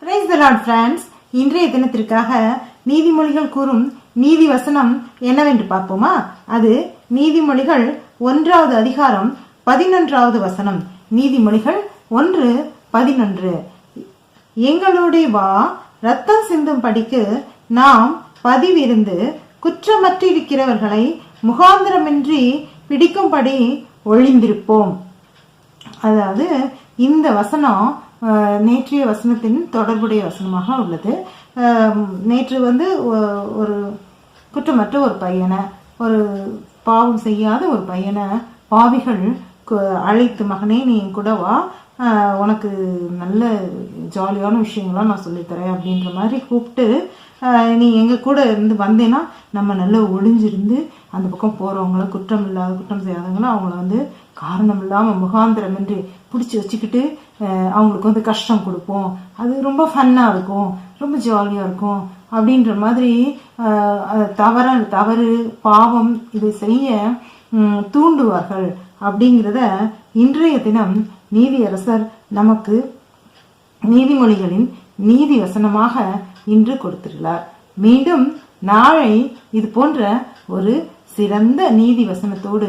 Praise the Lord friends. இன்றைய தினத்திற்காக நீதிமொழிகள் கூறும் நீதி வசனம் என்னவென்று பார்ப்போமா? அது நீதிமொழிகள் 1வது அதிகாரம் 11வது வசனம். நீதிமொழிகள் 1:11. எங்களோட வா, ரத்தம் சிந்தும் படிக்கு நாம் பதிவிருந்து குற்றமற்றிருக்கிறவர்களை முகாந்திரமின்றி பிடிக்கும்படி ஒழிந்திருப்போம். அதாவது இந்த வசனம் நேற்றைய வசனத்தின் தொடர்புடைய வசனமாக உள்ளது. நேற்று ஒரு குற்றமற்ற ஒரு பையனை, ஒரு பாவம் செய்யாத ஒரு பையனை பாவிகள் அழைத்து, மகனே நீ கூட வா, உனக்கு நல்ல ஜாலியான விஷயங்கள்லாம் நான் சொல்லித்தரேன் அப்படின்ற மாதிரி கூப்பிட்டு, நீ எங்கள் கூட இருந்து வந்தேன்னா நம்ம நல்லா ஒளிஞ்சிருந்து அந்த பக்கம் போகிறவங்கள, குற்றம் செய்யாதவங்களும் அவங்கள காரணம் இல்லாமல் முகாந்திரமின்றி பிடிச்சி வச்சுக்கிட்டு அவங்களுக்கு கஷ்டம் கொடுப்போம். அது ரொம்ப ஃபன்னாக இருக்கும், ரொம்ப ஜாலியாக இருக்கும் அப்படின்ற மாதிரி தவறு பாவம் இதை செய்ய தூண்டுவார்கள் அப்படிங்கிறத இன்றைய தினம் நீதியரசர் நமக்கு நீதிமொழிகளின் நீதி வசனமாக இன்று கொடுத்துள்ளார். மீண்டும் நாளை இது போன்ற ஒரு சிறந்த நீதி வசனத்தோடு,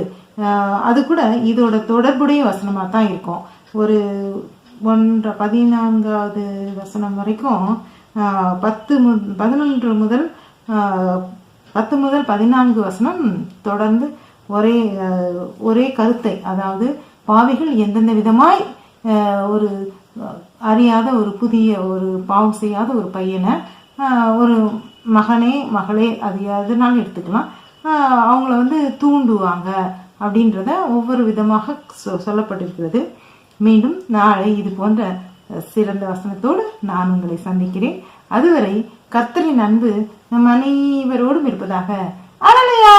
அது கூட இதோட தொடர்புடைய வசனமா தான் இருக்கும். ஒரு 14வது வசனம் வரைக்கும் 10 முதல் 14 வசனம் தொடர்ந்து ஒரே கருத்தை, அதாவது பாவிகள் எந்தெந்த விதமாய் ஒரு அறியாத ஒரு புதிய ஒரு பாவம் செய்யாத ஒரு பையனை, ஒரு மகனே மகளே அது எதுனாலும் எடுத்துக்கலாம், அவங்கள தூண்டுவாங்க அப்படின்றத ஒவ்வொரு விதமாக சொல்லப்பட்டிருக்கிறது. மீண்டும் நாளை இது போன்ற சிறந்த வசனத்தோடு நான் உங்களை சந்திக்கிறேன். அதுவரை கர்த்தரின் அன்பு நம் அனைவரோடும் இருப்பதாக. அல்லேலூயா.